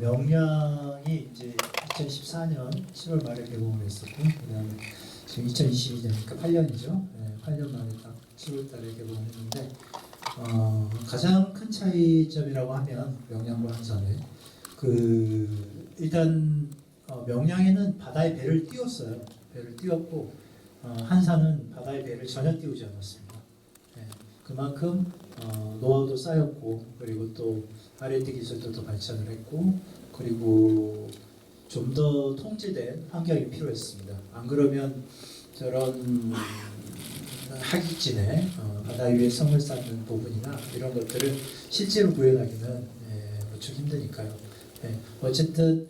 명량이 이제 2014년 7월 말에 개봉을 했었고, 그다음에 지금 2022년이니까 8년이죠. 8년 만에 딱 7월 달에 개봉했는데, 가장 큰 차이점이라고 하면 명량과 한산의 일단 명량에는 바다에 배를 띄웠어요. 배를 띄웠고, 한산은 바다에 배를 전혀 띄우지 않았습니다. 그만큼 노하우도 쌓였고, 그리고 또 R&D 기술도 더 발전을 했고, 그리고 좀 더 통제된 환경이 필요했습니다. 안 그러면 저런 하객진에 바다 위에 성을 쌓는 부분이나 이런 것들을 실제로 구현하기는 무척 힘드니까요. 어쨌든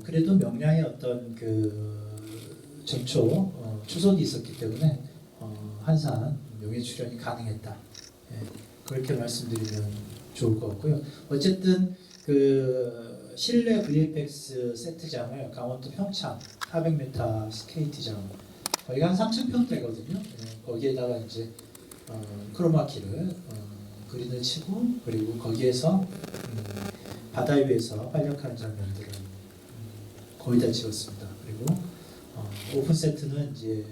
그래도 명량의 어떤 전초 추석이 있었기 때문에 한산 용해 출연이 가능했다. 그렇게 말씀드리면 좋을 것 같고요. 어쨌든 실내 VFX 세트장을 강원도 평창 400m 스케이트장 거기가 한 3,000평대거든요. 거기에다가 이제 크로마키를 그린을 치고, 그리고 거기에서 바다 위에서 활약하는 장면들을 거의 다 찍었습니다. 그리고 오픈 세트는 이제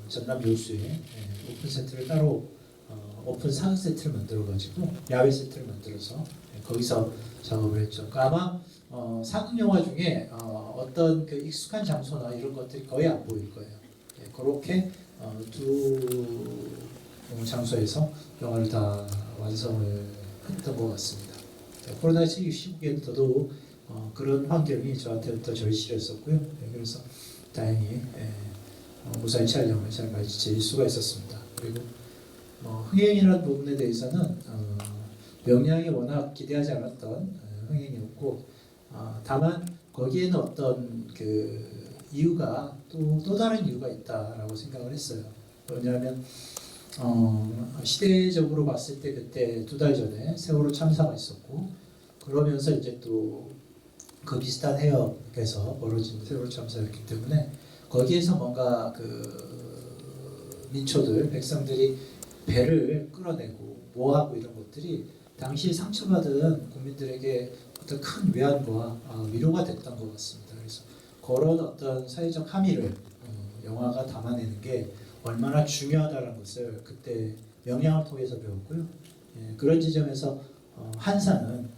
전남 요수에 오픈 세트를 따로 오픈 사극 세트를 만들어가지고 야외 세트를 만들어서 거기서 작업을 했죠. 그러니까 아마 사극 영화 중에 어떤 익숙한 장소나 이런 것들이 거의 안 보일 거예요. 그렇게 두 장소에서 영화를 다 완성을 했던 것 같습니다. 코로나19 시국에는 더더욱 그런 환경이 저한테는 더 절실했었고요. 그래서 다행히 무사히 촬영을 잘 마칠 수가 있었습니다. 그리고 흥행이라는 부분에 대해서는 명량이 워낙 기대하지 않았던 흥행이었고, 다만 거기에는 어떤 이유가 또 다른 이유가 있다라고 생각을 했어요. 왜냐하면 시대적으로 봤을 때 그때 2달 전에 세월호 참사가 있었고, 그러면서 이제 또 그 비슷한 해역에서 벌어진 세월호 참사였기 때문에 거기에서 뭔가 민초들, 백성들이 배를 끌어내고 뭐하고 이런 것들이 당시에 상처받은 국민들에게 어떤 큰 위안과 위로가 됐던 것 같습니다. 그래서 그런 어떤 사회적 함의를 영화가 담아내는 게 얼마나 중요하다는 것을 그때 명량을 통해서 배웠고요. 그런 지점에서 한산은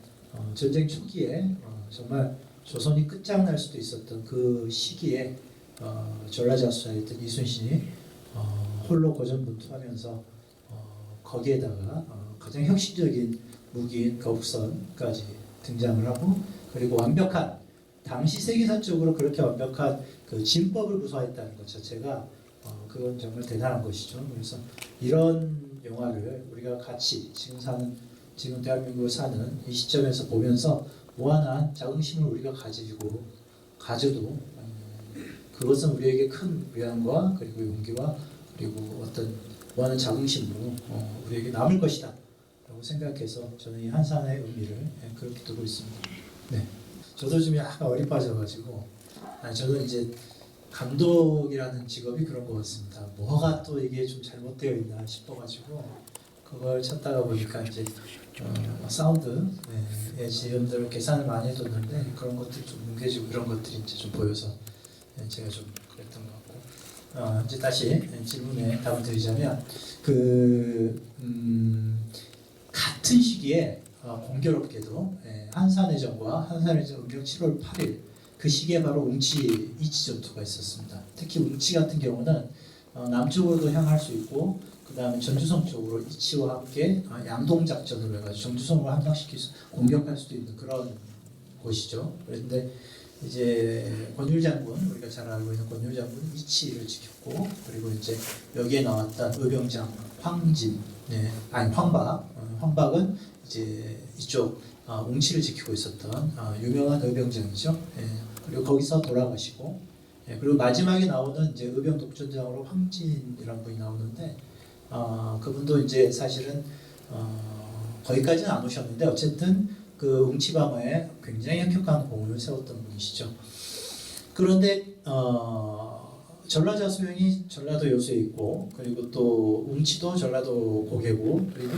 전쟁 초기에 정말 조선이 끝장날 수도 있었던 그 시기에 전라자수자였던 이순신이 홀로 고전분투하면서 거기에다가 가장 혁신적인 무기인 거북선까지 등장을 하고, 그리고 완벽한 당시 세계사적으로 그렇게 완벽한 진법을 구사했다는 것 자체가 그건 정말 대단한 것이죠. 그래서 이런 영화를 우리가 같이 지금 대한민국을 사는 이 시점에서 보면서 무한한 자긍심을 우리가 가져도 그것은 우리에게 큰 위안과 그리고 용기와 그리고 어떤 무한한 자긍심으로 우리에게 남을 것이다 라고 생각해서 저는 이 한산의 의미를 그렇게 두고 있습니다. 네, 저도 좀 약간 어리 빠져가지고 저는 이제 감독이라는 직업이 그런 것 같습니다. 뭐가 또 이게 좀 잘못되어 있나 싶어가지고 그걸 찾다가 보니까 이제 사운드의 지연들을 계산을 많이 해뒀는데 그런 것들 좀 뭉개지고 이런 것들이 이제 좀 보여서 제가 좀 그랬던 것 같고, 이제 다시 질문에 답을 드리자면 같은 시기에 공교롭게도 한산해전과 한산해전 음력 7월 8일 그 시기에 바로 웅치 이치 전투가 있었습니다. 특히 웅치 같은 경우는 남쪽으로도 향할 수 있고, 그 다음에 전주성 쪽으로 이치와 함께 양동 작전으로 해가지고 전주성을 함락시켜서 공격할 수도 있는 그런 곳이죠. 그런데 이제 권율 장군, 우리가 잘 알고 있는 권율 장군은 이치를 지켰고, 그리고 이제 여기에 나왔던 의병장 황진, 황박은 이제 이쪽 웅치를 지키고 있었던 유명한 의병장이죠. 그리고 거기서 돌아가시고, 그리고 마지막에 나오는 이제 의병 독전장으로 황진이라는 분이 나오는데, 그분도 이제 사실은 거기까지는 안 오셨는데 어쨌든 그 웅치방어에 굉장히 혁혁한 공을 세웠던 분이시죠. 그런데 전라자수령이 전라도 요수에 있고, 그리고 또 웅치도 전라도 고개고, 그리고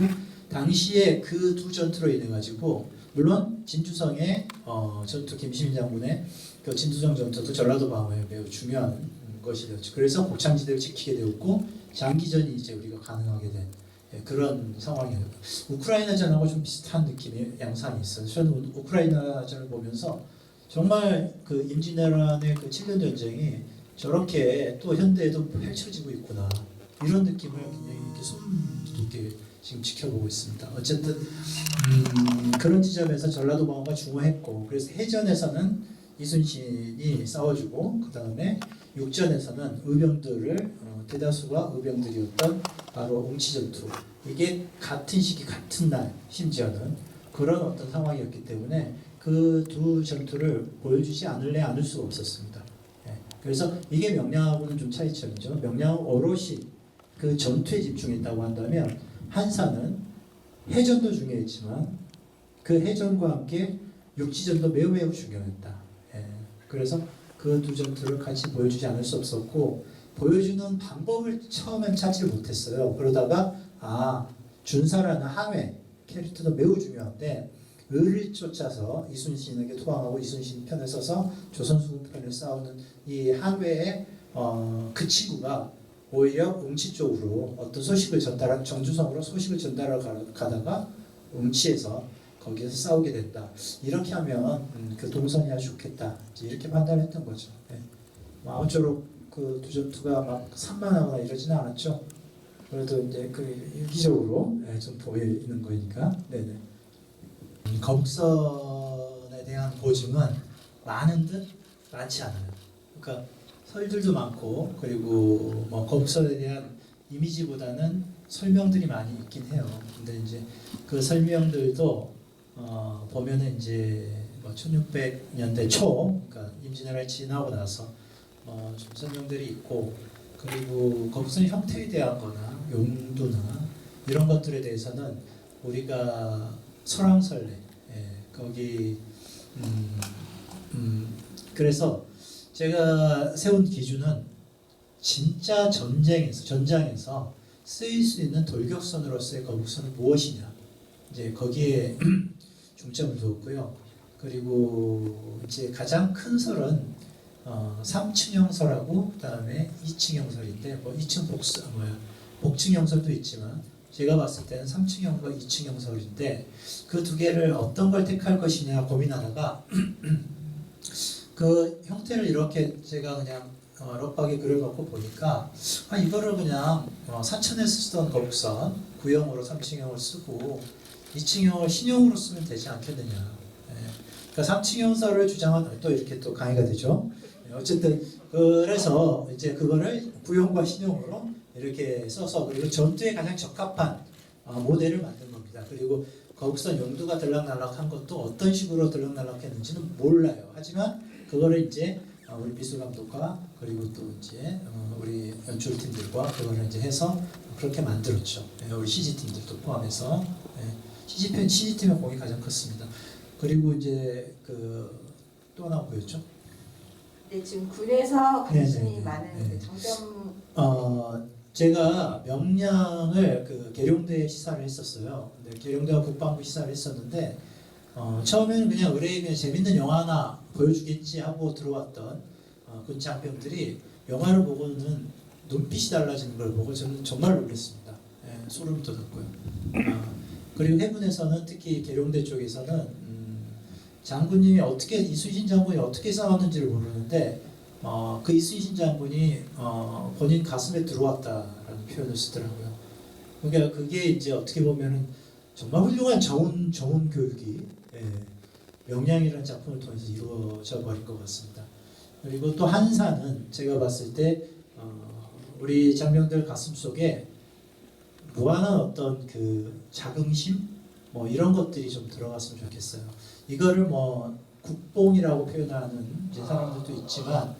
당시에 그 두 전투로 인해 가지고 물론 진주성의 전투 김시민 장군의 그 진두정 전투도 전라도 방어에 매우 중요한 것이 되었죠. 그래서 곡창지대를 지키게 되었고 장기전이 이제 우리가 가능하게 된 그런 상황이에요. 우크라이나전하고 좀 비슷한 느낌의 양상이 있어요. 저는 우크라이나전을 보면서 정말 그 임진왜란의 그 7년 전쟁이 저렇게 또 현대에도 펼쳐지고 있구나 이런 느낌을 굉장히 이렇게 소름 돋게 지금 지켜보고 있습니다. 어쨌든 그런 지점에서 전라도 방어가 중요했고 그래서 해전에서는 이순신이 싸워주고 그 다음에 육전에서는 의병들을 대다수가 의병들이었던 바로 웅치전투 이게 같은 시기 같은 날 심지어는 그런 어떤 상황이었기 때문에 그 두 전투를 보여주지 않을 수가 없었습니다. 그래서 이게 명량하고는 좀 차이점이죠. 명량은 오롯이 그 전투에 집중했다고 한다면 한사는 해전도 중요했지만 그 해전과 함께 육지전도 매우 중요했다. 그래서 그 두 전투를 같이 보여주지 않을 수 없었고 보여주는 방법을 처음엔 찾지를 못했어요. 그러다가 준사라는 항해 캐릭터도 매우 중요한데 을을 쫓아서 이순신에게 투항하고 이순신 편에 서서 조선수군 편에 싸우는 이 항해의 그 친구가 오히려 웅치 쪽으로 어떤 소식을 정주성으로 소식을 전달하러 가다가 웅치에서 거기에서 싸우게 됐다. 이렇게 하면 그 동선이 아주 좋겠다. 이렇게 판단했던 거죠. 아무쪼록 그 두 전투가 막 산만하거나 이러지는 않았죠. 그래도 이제 그 유기적으로 좀 보이는 거니까. 네네. 거북선에 대한 보증은 많은 듯 많지 않아요. 그러니까 설들도 많고 그리고 뭐 거북선에 대한 이미지보다는 설명들이 많이 있긴 해요. 근데 이제 그 설명들도 보면은 이제 뭐 1600년대 초, 그러니까 임진왜란이 지나고 나서 좀 설명들이 있고 그리고 거북선 형태에 대한거나 용도나 이런 것들에 대해서는 우리가 설왕설래 거기 그래서 제가 세운 기준은 진짜 전장에서 쓰일 수 있는 돌격선으로서의 거북선은 무엇이냐 이제 거기에 중점을 두었고요. 그리고 이제 가장 큰 설은 3층형 설하고 그다음에 2층형 설인데 뭐 2층 복층형 설도 있지만 제가 봤을 때는 3층형과 2층형 설인데 그 두 개를 어떤 걸 택할 것이냐 고민하다가 그 형태를 이렇게 제가 그냥 럭박에 그려갖고 보니까 이거를 그냥 사천에서 쓰던 거북선 구형으로 3층형을 쓰고 2층형을 신형으로 쓰면 되지 않겠느냐. 그러니까 3층형 설을 주장한 또 이렇게 또 강의가 되죠. 어쨌든 그래서 이제 그거를 구형과 신형으로 이렇게 써서 그리고 전투에 가장 적합한 모델을 만든 겁니다. 그리고 거북선 용두가 들락날락한 것도 어떤 식으로 들락날락했는지는 몰라요. 하지만 그거를 이제 우리 미술 감독과 그리고 또 이제 우리 연출팀들과 그거를 이제 해서 그렇게 만들었죠. 우리 CG 팀들도 포함해서 CG 팀의 공이 가장 컸습니다. 그리고 이제 그 또 하나 보였죠? 네, 지금 군에서 관심이 많은 그 장점. 제가 명량을 그 계룡대 시사를 했었어요. 근데 계룡대와 국방부 시사를 했었는데 처음에는 그냥 의뢰에 그냥 재밌는 영화 하나 보여주겠지 하고 들어왔던 군 장병들이 영화를 보고는 눈빛이 달라지는 걸 보고 저는 정말 놀랐습니다. 소름 돋았고요. 그리고 해군에서는 특히 계룡대 쪽에서는 장군님이 이순신 장군이 어떻게 싸웠는지를 모르는데 그 이순신 장군이 본인 가슴에 들어왔다라는 표현을 쓰더라고요. 그러니까 그게 이제 어떻게 보면은 정말 훌륭한 정운 교육이 명량이라는 작품을 통해서 이루어져 버린 것 같습니다. 그리고 또 한사는 제가 봤을 때 우리 장병들 가슴 속에 무한한 어떤 그 자긍심 뭐 이런 것들이 좀 들어갔으면 좋겠어요. 이거를 뭐 국뽕이라고 표현하는 이제 사람들도 있지만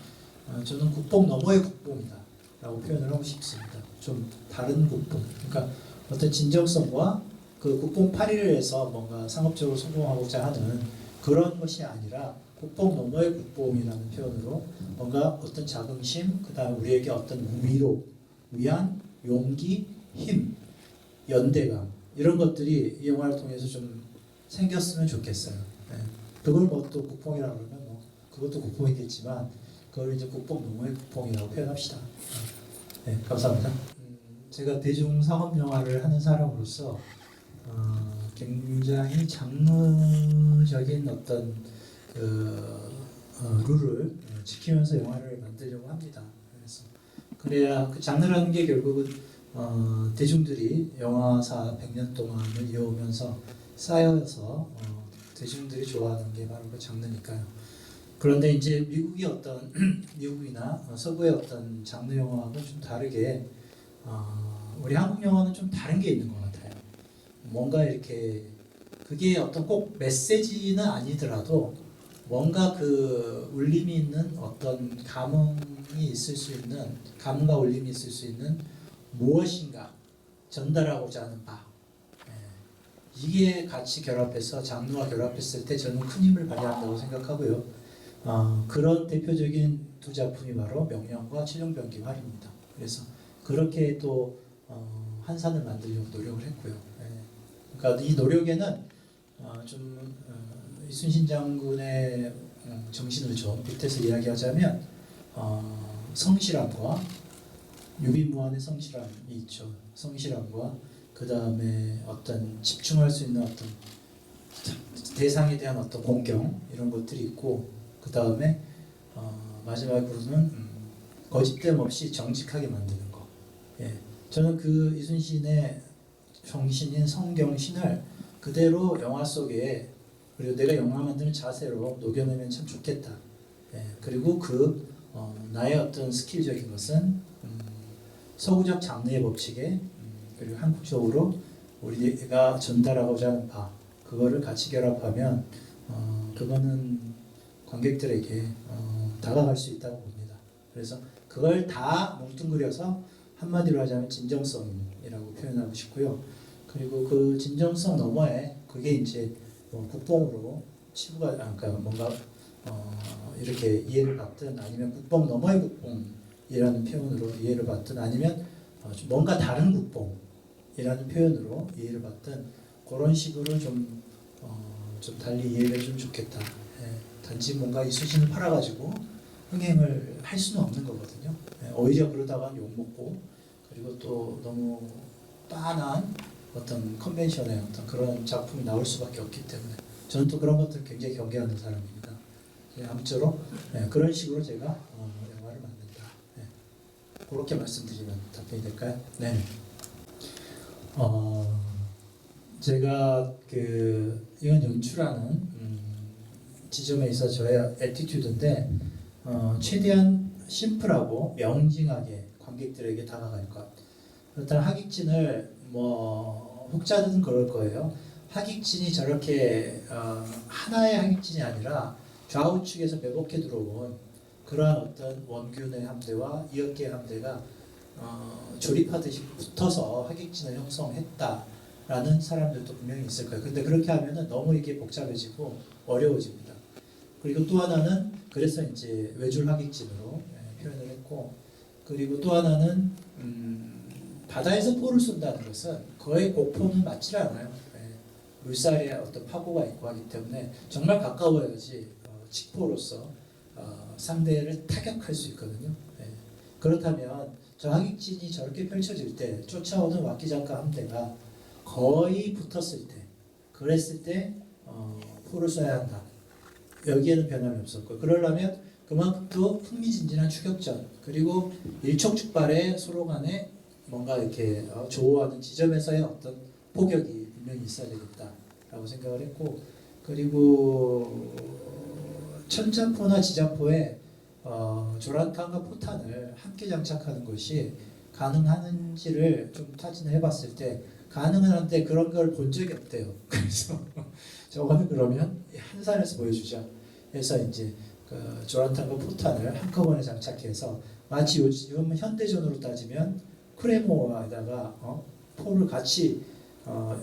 저는 국뽕 너머의 국뽕이다라고 표현을 하고 싶습니다. 좀 다른 국뽕. 그러니까 어떤 진정성과 그 국뽕 8일을 해서 뭔가 상업적으로 성공하고자 하는 그런 것이 아니라 국뽕 너머의 국뽕이라는 표현으로 뭔가 어떤 자긍심, 그다음 우리에게 어떤 위로, 위안, 용기, 힘, 연대감 이런 것들이 이 영화를 통해서 좀 생겼으면 좋겠어요. 네. 그걸 뭐 또 국뽕이라고 그러면 뭐 그것도 국뽕이겠지만 그걸 이제 국뽕 농어의 국뽕이라고 표현합시다. 네, 감사합니다. 제가 대중 상업 영화를 하는 사람으로서 굉장히 장르적인 어떤 룰을 지키면서 영화를 만들려고 합니다. 그래야 그 장르라는 게 결국은 대중들이 영화사 100년 동안을 이어오면서 쌓여서 대중들이 좋아하는 게 바로 그 장르니까요. 그런데 이제 미국의 어떤 미국이나 서구의 어떤 장르 영화하고 좀 다르게 우리 한국 영화는 좀 다른 게 있는 것 같아요. 뭔가 이렇게 그게 어떤 꼭 메시지는 아니더라도 뭔가 그 울림이 있는 어떤 감흥이 있을 수 있는 감흥과 울림이 있을 수 있는 무엇인가 전달하고자 하는 바 이게 같이 결합해서 장르와 결합했을 때 저는 큰 힘을 발휘한다고 생각하고요. 그런 대표적인 두 작품이 바로 명령과 칠룡변기 활입니다. 그래서 그렇게 또 한산을 만들려고 노력을 했고요. 그러니까 이 노력에는 이순신 장군의 정신을 좀 밑에서 이야기하자면 성실함과 유비무환의 성실함이 있죠. 성실함과 그 다음에 어떤 집중할 수 있는 어떤 대상에 대한 어떤 공경 이런 것들이 있고 그 다음에 마지막으로는 거짓됨 없이 정직하게 만드는 거. 예. 저는 그 이순신의 정신인 성경신을 그대로 영화 속에 그리고 내가 영화 만드는 자세로 녹여내면 참 좋겠다. 예. 그리고 나의 어떤 스킬적인 것은 서구적 장르의 법칙에 그리고 한국적으로 우리가 전달하고자 하는 바 그거를 같이 결합하면 그거는 관객들에게 다가갈 수 있다고 봅니다. 그래서 그걸 다 뭉뚱그려서 한마디로 하자면 진정성이라고 표현하고 싶고요. 그리고 그 진정성 너머에 그게 이제 국뽕으로 치부가 그러니까 뭔가 이렇게 이해를 받든 아니면 국뽕 너머의 국뽕이라는 표현으로 이해를 받든 아니면 뭔가 다른 국뽕이라는 표현으로 이해를 받든 그런 식으로 좀 달리 이해를 해주면 좋겠다. 예, 단지 뭔가 이순신을 팔아가지고 흥행을 할 수는 없는 거거든요. 예, 오히려 그러다가 욕먹고 그리고 또 너무 빤한 어떤 컨벤션의 어떤 그런 작품이 나올 수밖에 없기 때문에 저는 또 그런 것들을 굉장히 경계하는 사람입니다. 예, 아무쪼록 그런 식으로 제가 영화를 만든다. 예, 그렇게 말씀드리면 답변이 될까요? 네. 제가 이건 연출하는 지점에 있어 저의 애티튜드인데 최대한 심플하고 명징하게 관객들에게 다가갈 것. 그렇다면 하객진을 혹자든 그럴 거예요. 하객진이 저렇게 하나의 하객진이 아니라 좌우측에서 매복해 들어온 그러한 어떤 원균의 함대와 이역계의 함대가 조립하듯이 붙어서 하객진을 형성했다라는 사람들도 분명히 있을 거예요. 근데 그렇게 하면은 너무 이게 복잡해지고 어려워집니다. 그리고 또 하나는 그래서 이제 외줄 하객진으로 표현을 했고, 그리고 또 하나는 바다에서 포를 쏜다는 것은 거의 곡포는 맞지 않아요. 물살에 어떤 파고가 있고 하기 때문에 정말 가까워야지 직포로서 상대를 타격할 수 있거든요. 그렇다면 저 하객진이 저렇게 펼쳐질 때 쫓아오는 와키자카 함대가 거의 붙었을 때, 그랬을 때 포를 쏴야 한다. 여기에는 변함이 없었고, 그러려면 그만큼 또 흥미진진한 추격전, 그리고 일촉즉발의 서로 간에 뭔가 이렇게 조우하는 지점에서의 어떤 포격이 분명히 있어야 되겠다라고 생각을 했고, 그리고 천자포나 지자포에 조란탄과 포탄을 함께 장착하는 것이 가능한지를 좀 타진을 해봤을 때 가능은 한데 그런 걸 본 적이 없대요. 그래서 저거는 그러면 한산에서 보여주자 해서 이제 조란탄과 포탄을 한꺼번에 장착해서 마치 요즘 현대전으로 따지면 크레모에다가 포를 같이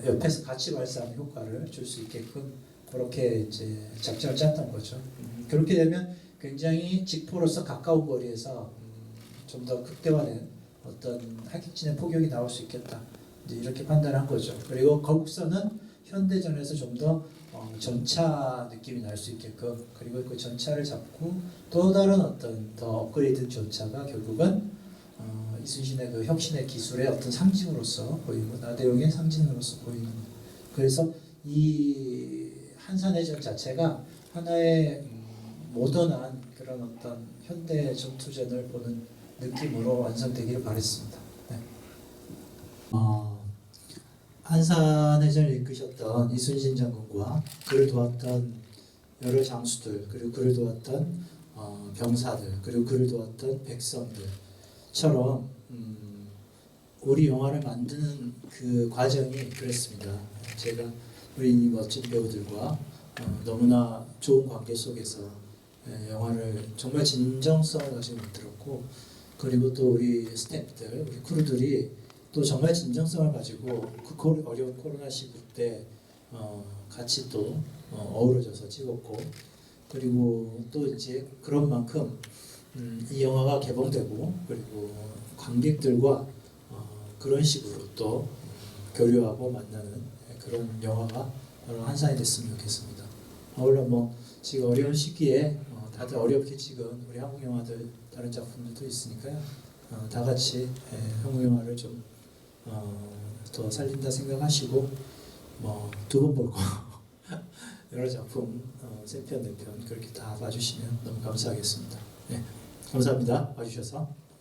옆에서 같이 발사하는 효과를 줄 수 있게끔 그렇게 이제 작전을 짰던 거죠. 그렇게 되면 굉장히 직포로서 가까운 거리에서 좀 더 극대화된 어떤 하객진의 포격이 나올 수 있겠다. 이제 이렇게 판단한 거죠. 그리고 거북선은 현대전에서 좀 더 전차 느낌이 날 수 있게끔, 그리고 그 전차를 잡고 또 다른 어떤 더 업그레이드 전차가 결국은 이순신의 그 혁신의 기술의 어떤 상징으로서 보이고 나대용의 상징으로서 보이는 것. 그래서 이 한산해전 자체가 하나의 모던한 그런 어떤 현대 전투전을 보는 느낌으로 완성되기를 바랬습니다. 네. 한산해전을 이끄셨던 이순신 장군과 그를 도왔던 여러 장수들, 그리고 그를 도왔던 병사들, 그리고 그를 도왔던 백성들처럼 우리 영화를 만드는 그 과정이 그랬습니다. 제가 우리 멋진 배우들과 너무나 좋은 관계 속에서 영화를 정말 진정성을 가지고 만들었고, 그리고 또 우리 스태프들, 우리 크루들이 또 정말 진정성을 가지고 그 어려운 코로나 시국 때 같이 또 어우러져서 찍었고, 그리고 또 이제 그런 만큼 이 영화가 개봉되고 그리고 관객들과 그런 식으로 또 교류하고 만나는 그런 영화가 바로 한산이 됐으면 좋겠습니다. 물론 뭐 지금 어려운 시기에 다들 어렵게 찍은 우리 한국 영화들 다른 작품들도 있으니까요. 다 같이 한국 영화를 좀 더 살린다 생각하시고 뭐 두 번 볼 거 여러 작품 3편, 4편 그렇게 다 봐주시면 너무 감사하겠습니다. 네, 감사합니다. 봐주셔서.